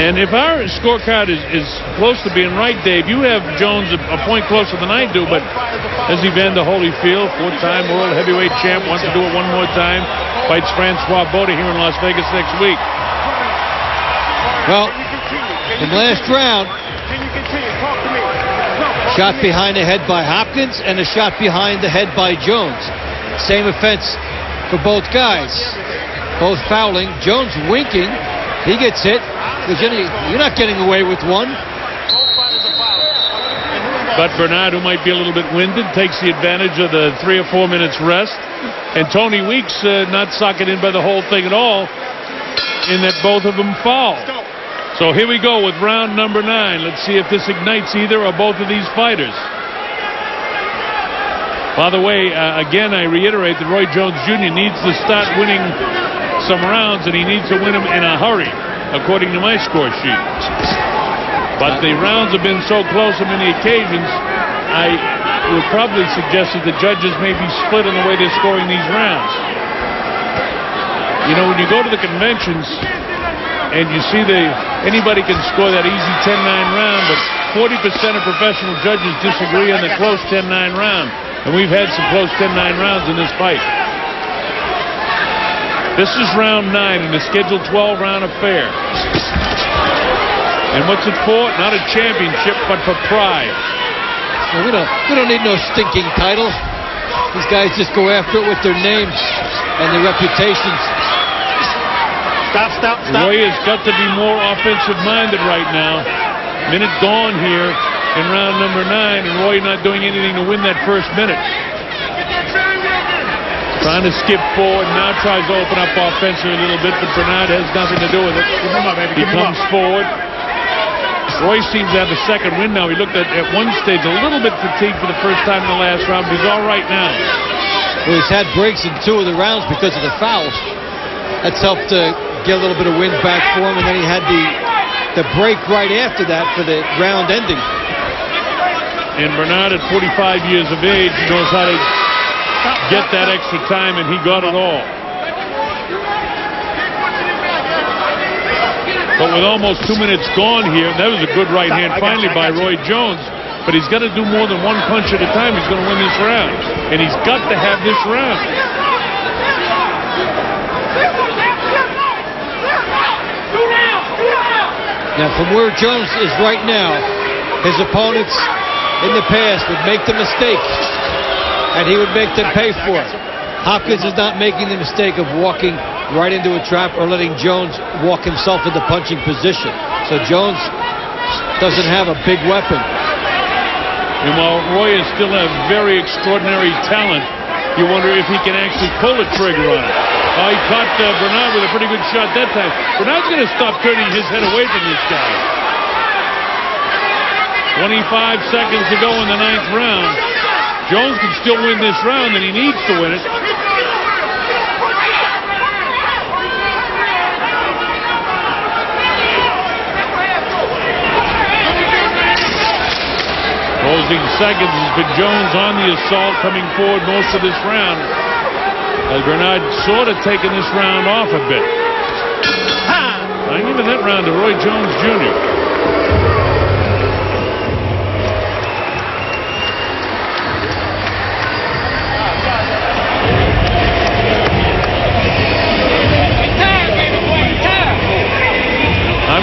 And if our scorecard is close to being right, Dave, you have Jones a point closer than I do, but as Evander Holyfield, 4-time world heavyweight champ, wants to do it one more time, fights Francois Bota here in Las Vegas next week. Well, in the last round, shot behind the head by Hopkins and a shot behind the head by Jones. Same offense for both guys. Both fouling. Jones winking. He gets hit. You're not getting away with one. But Bernard, who might be a little bit winded, takes the advantage of the 3 or 4 minutes rest. And Tony Weeks not sucking in by the whole thing at all, in that both of them foul. So here we go with round number 9. Let's see if this ignites either or both of these fighters. By the way, again, I reiterate that Roy Jones Jr. needs to start winning some rounds, and he needs to win them in a hurry, according to my score sheet. But the rounds have been so close on many occasions, I would probably suggest that the judges may be split on the way they're scoring these rounds. You know, when you go to the conventions and you see anybody can score that easy 10-9 round, but 40% of professional judges disagree on the close 10-9 round. And we've had some close 10-9 rounds in this fight. This is round 9 in the scheduled 12-round affair. And what's it for? Not a championship, but for pride. Well, we don't need no stinking title. These guys just go after it with their names and their reputations. Stop. Roy has got to be more offensive-minded right now. Minute gone here in round number 9, and Roy not doing anything to win that first minute. Trying to skip forward, now tries to open up offensively a little bit, but Bernard has nothing to do with it. Give him up, baby. He comes forward. Roy seems to have a second win now. He looked at one stage a little bit fatigued for the first time in the last round, but he's all right now. Well, he's had breaks in 2 of the rounds because of the fouls. That's helped get a little bit of wind back for him, and then he had the break right after that for the round ending. And Bernard, at 45 years of age, knows how to get that extra time, and he got it all. But with almost 2 minutes gone here, that was a good right hand finally by Roy Jones, but he's got to do more than one punch at a time. He's going to win this round, and he's got to have this round. Now, from where Jones is right now, his opponents in the past would make the mistake, and he would make them pay for it. Hopkins is not making the mistake of walking right into a trap or letting Jones walk himself into punching position. So Jones doesn't have a big weapon. And while Roy is still a very extraordinary talent, you wonder if he can actually pull a trigger on it. He caught Bernard with a pretty good shot that time. Bernard's going to stop turning his head away from this guy. 25 seconds to go in the 9th round. Jones can still win this round, and he needs to win it. Closing seconds has been Jones on the assault, coming forward most of this round. As Bernard sort of taken this round off a bit. I'm giving that round to Roy Jones Jr.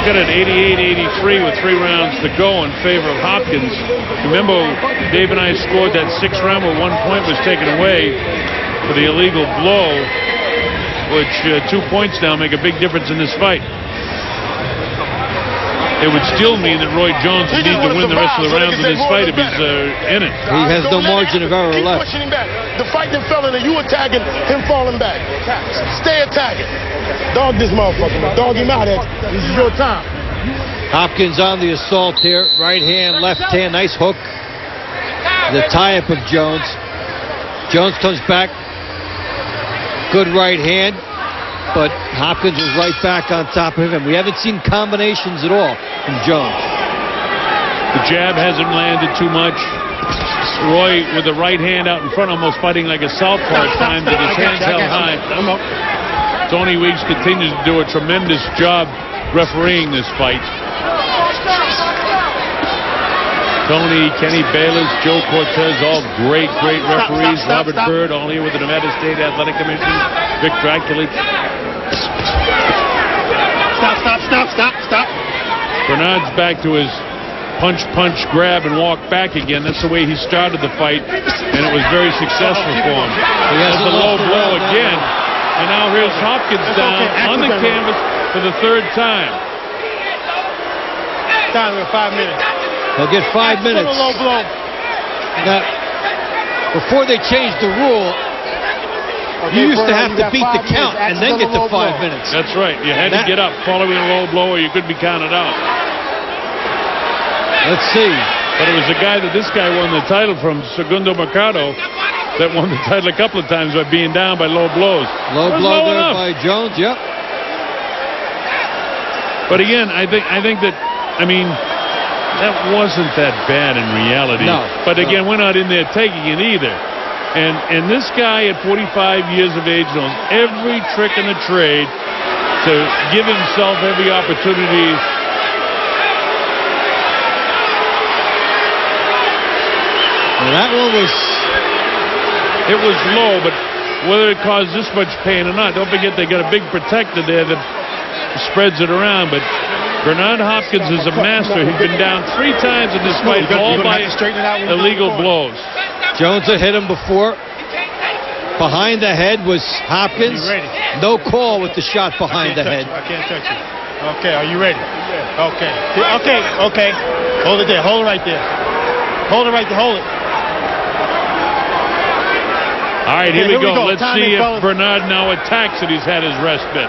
looking at 88-83 with 3 rounds to go in favor of Hopkins. Remember, Dave and I scored that 6th round where 1 point was taken away for the illegal blow, which 2 points now make a big difference in this fight. It would still mean that Roy Jones would need to win the rest of the rounds in this fight if he's in it. He has no margin of error left. Pushing him back. The fight that fell in, you attacking, him falling back. Stay attacking. Dog this motherfucker, man. Dog him out. This is your time. Hopkins on the assault here. Right hand, left hand, nice hook. The tie-up of Jones. Jones comes back. Good right hand. But Hopkins was right back on top of him. We haven't seen combinations at all from Jones. The jab hasn't landed too much. Roy with the right hand out in front, almost fighting like a southpaw at times, with his hands held high. Tony Weeks continues to do a tremendous job refereeing this fight. Tony, Kenny Bayless, Joe Cortez, all great referees. Robert Byrd, all here with the Nevada State Athletic Commission. Vic Draculich. Stop. Bernard's back to his punch, grab, and walk back again. That's the way he started the fight, and it was very successful for him. He has That's a low blow again, and now here's Hopkins down on the canvas for the 3rd time. Time with 5 minutes. He'll get 5 minutes. Low blow. Now, before they changed the rule, you used to have to beat the count and then get to 5 minutes. That's right. You had to get up following a low blow, or you could be counted out. Let's see. But it was a guy that this guy won the title from, Segundo Mercado, that won the title a couple of times by being down by low blows. Low blow there by Jones. Yep. But again, I think that, I mean, that wasn't that bad in reality. No. But again, we're not in there taking it either. And this guy at 45 years of age knows every trick in the trade to give himself every opportunity. Well, that one was... It was low, but whether it caused this much pain or not, don't forget they got a big protector there that spreads it around. But Bernard Hopkins is a master. He's been down 3 times in this fight, all by illegal blows. Jones had hit him before. Behind the head was Hopkins. No call with the shot behind the head. I can't touch you. Okay, are you ready? Okay. Hold it there. Hold it right there. Hold it right there. Hold it. All right, here we go. Let's see if fellas. Bernard now attacks it. He's had his respite.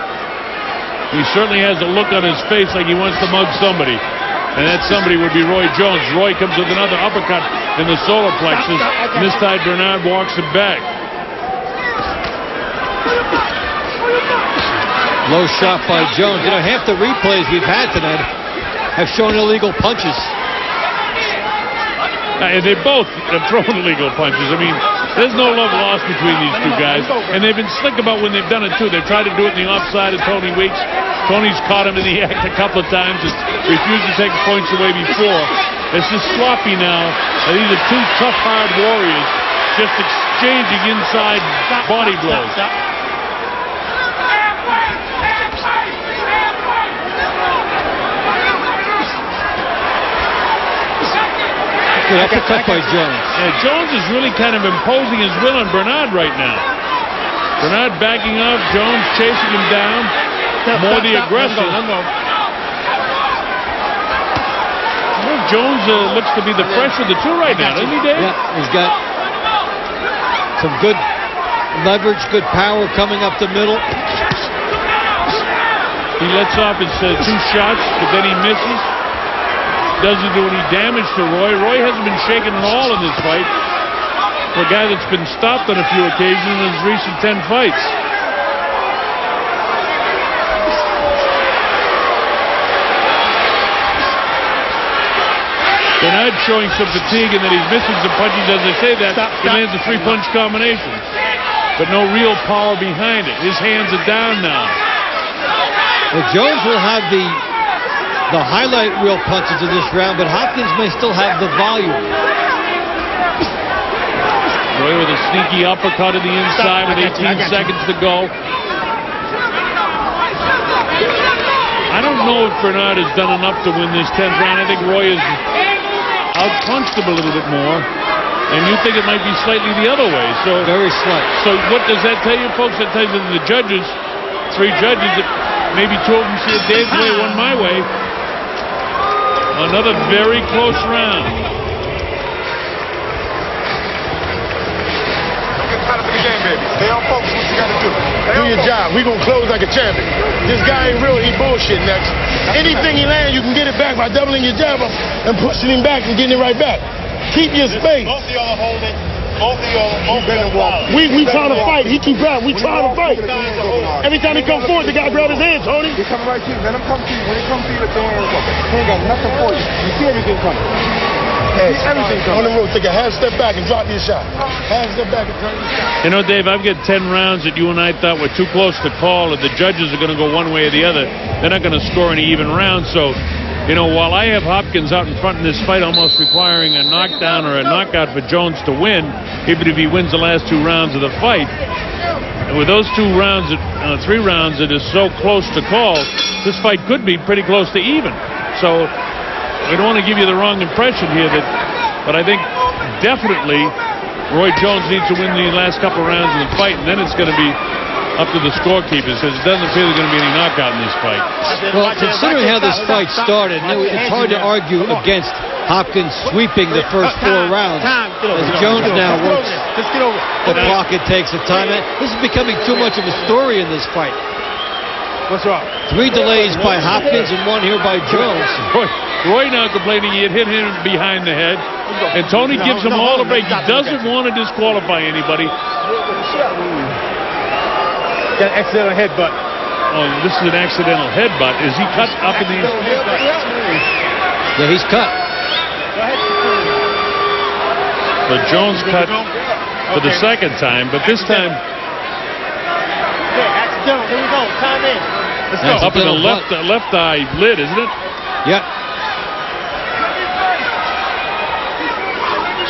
He certainly has a look on his face like he wants to mug somebody. And that somebody would be Roy Jones. Roy comes with another uppercut in the solar plexus. And this time Bernard walks it back. Low shot by Jones. You know, half the replays we've had tonight have shown illegal punches. And they both have thrown illegal punches. I mean, there's no love lost between these two guys. And they've been slick about when they've done it, too. They've tried to do it in the offside of Tony Weeks. Tony's caught him in the act a couple of times. Just refused to take points away before. It's just sloppy now. And these are 2 tough, hard warriors just exchanging inside body blows. Good uppercut by Jones. Yeah, Jones is really kind of imposing his will on Bernard right now. Bernard backing up, Jones chasing him down. More the aggressor. Well, Jones looks to be the fresh of the 2 right now, doesn't he, Dave? Yeah, he's got some good leverage, good power coming up the middle. He lets off his 2 shots, but then he misses. Doesn't do any damage to Roy. Roy hasn't been shaken at all in this fight. For a guy that's been stopped on a few occasions in his recent 10 fights. Bernard showing some fatigue and that he's missing some punches. As I say that, he lands a 3-punch combination. But no real power behind it. His hands are down now. Well, Jones will have the highlight reel punches of this round, but Hopkins may still have the volume. Roy with a sneaky uppercut in the inside with 18 seconds to go. I don't know if Bernard has done enough to win this 10th round. I think Roy has outpunched him a little bit more. And you think it might be slightly the other way. So Very slight. So what does that tell you, folks? That tells you that the judges, 3 judges, that maybe 2 of them see it Dave's way, 1 my way. Another very close round. Stay on focus. What you gotta do? Do your job. We gonna close like a champion. This guy ain't real. He bullshit next. Anything he lands, you can get it back by doubling your jab up and pushing him back and getting it right back. Keep your space. Both of y'all are holding. Both of y'all. We trying to fight. He keep grabbing. We trying to fight. Every time he come forward, the guy grab his hand, Tony. He coming right to you. Let him come to you. When he comes to you, let your hands up. He ain't got nothing for you. You see everything coming. Everything On coming. the road, take a half step back and drop your shot. Half step back and turn your shot. You know, Dave, I've got 10 rounds that you and I thought were too close to call, and the judges are going to go one way or the other. They're not going to score any even rounds. So, you know, while I have Hopkins out in front in this fight, almost requiring a knockdown or a knockout for Jones to win, even if he wins the last 2 rounds of the fight, and with those 2 rounds, 3 rounds that is so close to call, this fight could be pretty close to even. So, we don't want to give you the wrong impression here, but I think definitely Roy Jones needs to win the last couple rounds of the fight, and then it's going to be up to the scorekeepers, because it doesn't appear there's going to be any knockout in this fight. Well, considering how this fight started, it's hard to argue against Hopkins sweeping the first 4 rounds. As Jones now works the clock and takes the time. This is becoming too much of a story in this fight. What's wrong? 3 delays by Hopkins and 1 here by Jones. Roy now complaining he had hit him behind the head, and Tony gives him all the break. He doesn't want to disqualify anybody. Got an accidental headbutt. Oh, this is an accidental headbutt. Is he cut up in these? Yeah, he's cut. So Jones cut for the second time, but this time Accidental. Here we go. Time in. Let's go. up in the left eye lid, isn't it? Yep.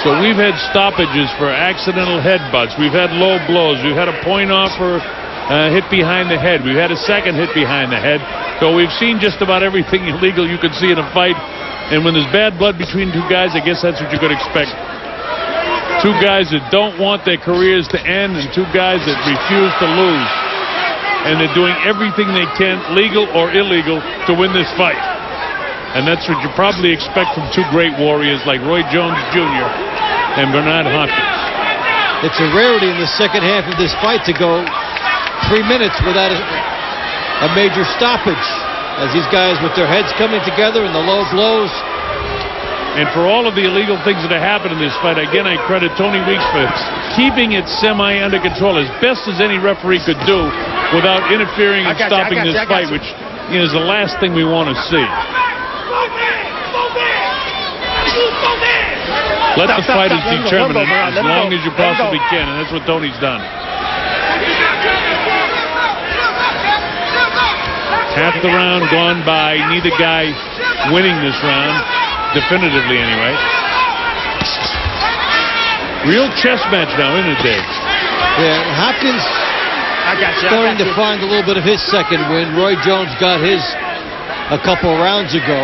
So we've had stoppages for accidental headbutts. We've had low blows. We've had a point offer hit behind the head. We've had a second hit behind the head. So we've seen just about everything illegal you could see in a fight. And when there's bad blood between 2 guys, I guess that's what you could expect. 2 guys that don't want their careers to end, and 2 guys that refuse to lose. And they're doing everything they can, legal or illegal, to win this fight. And that's what you probably expect from 2 great warriors like Roy Jones Jr. and Bernard Hopkins. It's a rarity in the second half of this fight to go 3 minutes without a major stoppage, as these guys with their heads coming together and the low blows. And for all of the illegal things that have happened in this fight, again, I credit Tony Weeks for keeping it semi under control as best as any referee could do without interfering and stopping this fight, which is the last thing we want to see. Let the fighters determine it as long as you possibly can, and that's what Tony's done. Half the round gone by, neither guy winning this round, definitively anyway. Real chess match now, isn't it, Dave? Yeah, Hopkins starting to find a little bit of his second win. Roy Jones got his a couple rounds ago.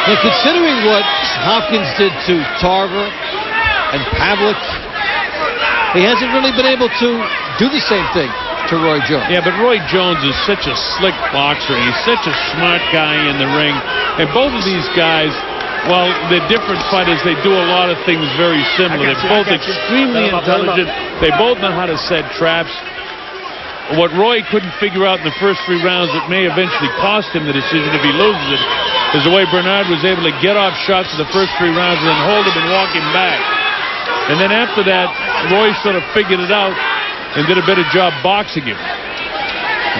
And considering what Hopkins did to Tarver and Pavlik, he hasn't really been able to do the same thing to Roy Jones. Yeah, but Roy Jones is such a slick boxer. He's such a smart guy in the ring. And both of these guys, while they're different fighters, they do a lot of things very similar. They're both extremely intelligent. They both know how to set traps. What Roy couldn't figure out in the first 3 rounds that may eventually cost him the decision if he loses it is the way Bernard was able to get off shots in the first 3 rounds and then hold him and walk him back. And then after that, Roy sort of figured it out and did a better job boxing him.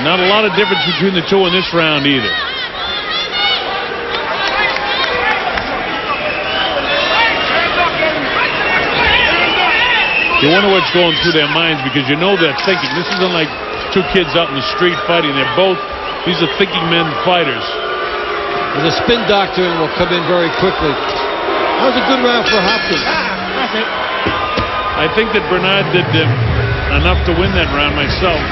Not a lot of difference between the 2 in this round either. You wonder what's going through their minds, because you know they're thinking. This isn't like 2 kids out in the street fighting. These are thinking men fighters. And the spin doctrine will come in very quickly. That was a good round for Hopkins. I think that Bernard did enough to win that round myself.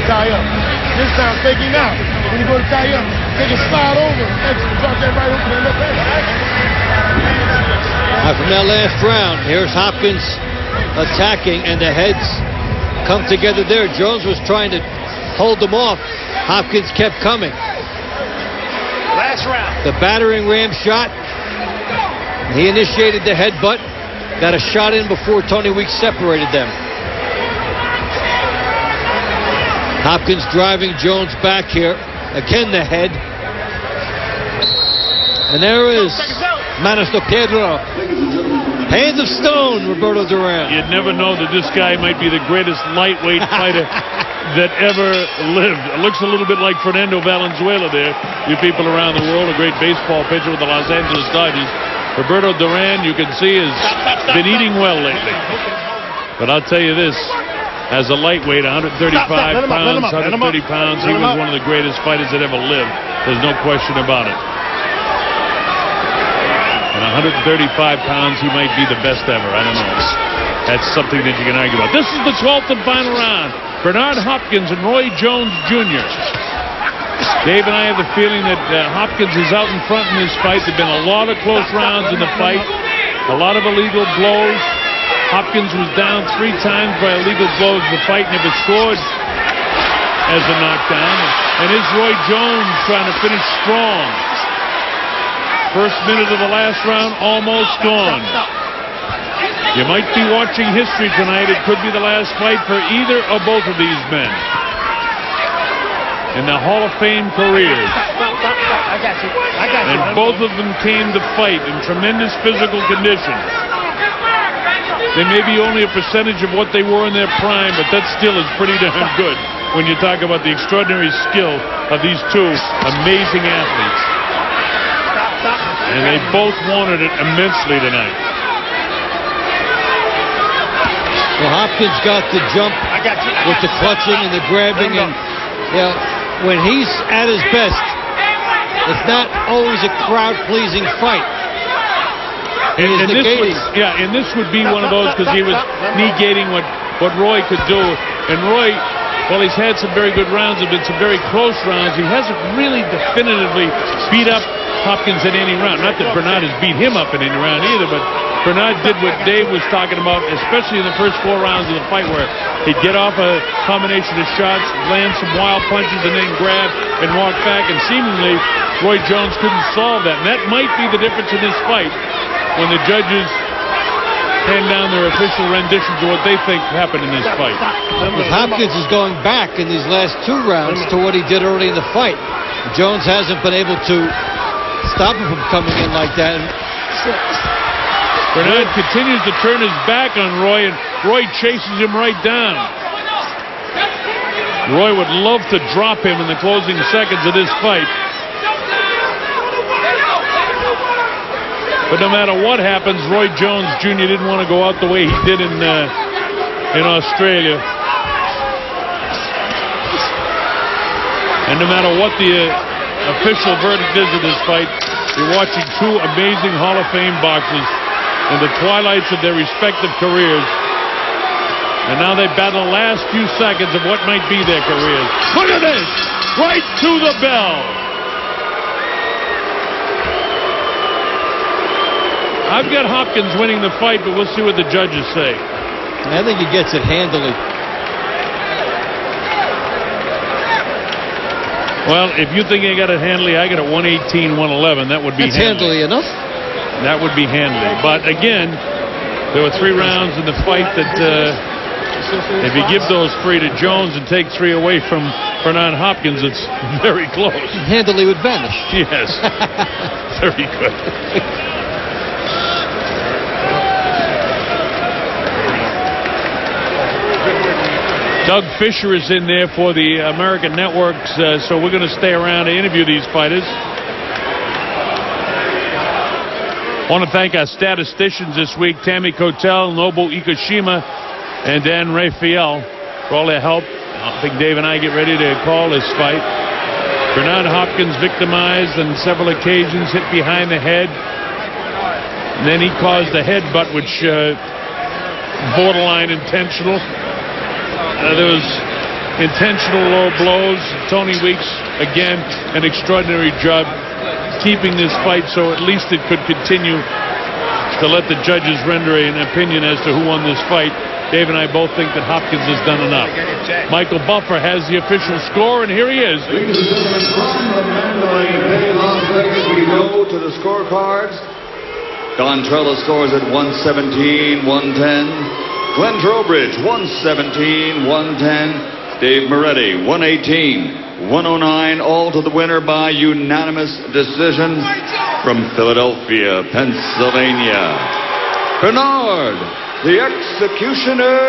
tie up. This time, fake him out. When you go to tie up, take a slide over. Drop that right over the left hand. Now from that last round, here's Hopkins attacking, and the heads come together there. Jones was trying to hold them off. Hopkins kept coming. Last round. The battering ram shot. He initiated the headbutt. Got a shot in before Tony Weeks separated them. Hopkins driving Jones back here. Again the head. And there is Manos de Piedra. Hands of stone, Roberto Duran. You'd never know that this guy might be the greatest lightweight fighter that ever lived. It looks a little bit like Fernando Valenzuela there. You people around the world, a great baseball pitcher with the Los Angeles Dodgers. Roberto Duran, you can see, has been eating well lately. But I'll tell you this, as a lightweight, 135 pounds, 130 pounds, he was one of the greatest fighters that ever lived. There's no question about it. And 135 pounds, he might be the best ever. I don't know. That's something that you can argue about. This is the 12th and final round. Bernard Hopkins and Roy Jones Jr. Dave and I have the feeling that Hopkins is out in front in this fight. There have been a lot of close rounds in the fight, a lot of illegal blows. Hopkins was down 3 times by illegal blows in the fight, never scored as a knockdown. And is Roy Jones trying to finish strong? First minute of the last round almost gone. You might be watching history tonight. It could be the last fight for either or both of these men in the Hall of Fame careers. I got you. And both of them came to fight in tremendous physical condition. They may be only a percentage of what they were in their prime, but that still is pretty damn good when you talk about the extraordinary skill of these two amazing athletes. And they both wanted it immensely tonight. Well, Hopkins got the jump with the clutching and the grabbing, and when he's at his best, it's not always a crowd-pleasing fight. And this would be one of those because he was negating what Roy could do. And Roy, well, he's had some very good rounds. There have been some very close rounds. He hasn't really definitively beat up Hopkins in any round. Not that Bernard has beat him up in any round either, but Bernard did what Dave was talking about, especially in the first 4 rounds of the fight, where he'd get off a combination of shots, land some wild punches, and then grab and walk back. And seemingly, Roy Jones couldn't solve that. And that might be the difference in this fight when the judges hand down their official renditions of what they think happened in this fight. Hopkins is going back in these last 2 rounds to what he did early in the fight. Jones hasn't been able to stop him from coming in like that. Bernard continues to turn his back on Roy, and Roy chases him right down. Roy would love to drop him in the closing seconds of this fight. But no matter what happens, Roy Jones Jr. didn't want to go out the way he did in Australia. And no matter what the official verdict is of this fight, you're watching 2 amazing Hall of Fame boxers in the twilights of their respective careers. And now they battle the last few seconds of what might be their careers. Look at this! Right to the bell! I've got Hopkins winning the fight, but we'll see what the judges say. I think he gets it handily. Well, if you think I got it handily, I got it 118, 111. That would be handily enough. That would be handily. But again, there were 3 rounds in the fight that if you give those 3 to Jones and take 3 away from Bernard Hopkins, it's very close. Handily would vanish. Yes. Very good. Doug Fisher is in there for the American networks, so we're going to stay around to interview these fighters. I want to thank our statisticians this week, Tammy Kotel, Nobu Ikushima, and Dan Raphael, for all their help. I think Dave and I get ready to call this fight. Bernard Hopkins victimized on several occasions, hit behind the head. And then he caused a headbutt, which borderline intentional. There was intentional low blows. Tony Weeks, again, an extraordinary job keeping this fight so at least it could continue to let the judges render an opinion as to who won this fight. Dave and I both think that Hopkins has done enough. Michael Buffer has the official score, and here he is. Ladies and gentlemen, from the Mandalay Bay, Las Vegas, we go to the scorecards. Don Trella scores at 117-110. Glenn Trowbridge, 117-110. Dave Moretti, 118-109. All to the winner by unanimous decision from Philadelphia, Pennsylvania. Bernard, the Executioner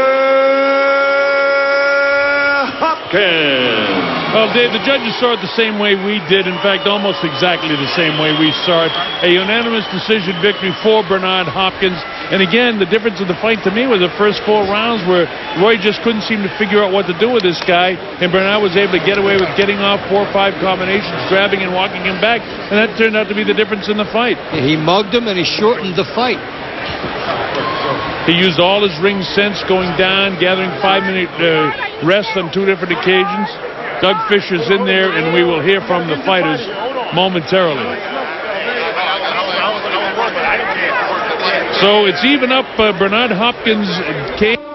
Hopkins. Well, Dave, the judges saw it the same way we did. In fact, almost exactly the same way we saw it. A unanimous decision victory for Bernard Hopkins. And again, the difference of the fight to me was the first 4 rounds where Roy just couldn't seem to figure out what to do with this guy. And Bernard was able to get away with getting off 4 or 5 combinations, grabbing and walking him back. And that turned out to be the difference in the fight. He mugged him and he shortened the fight. He used all his ring sense going down, gathering 5-minute rest on 2 different occasions. Doug Fisher's in there, and we will hear from the fighters momentarily. So it's even up. Bernard Hopkins came.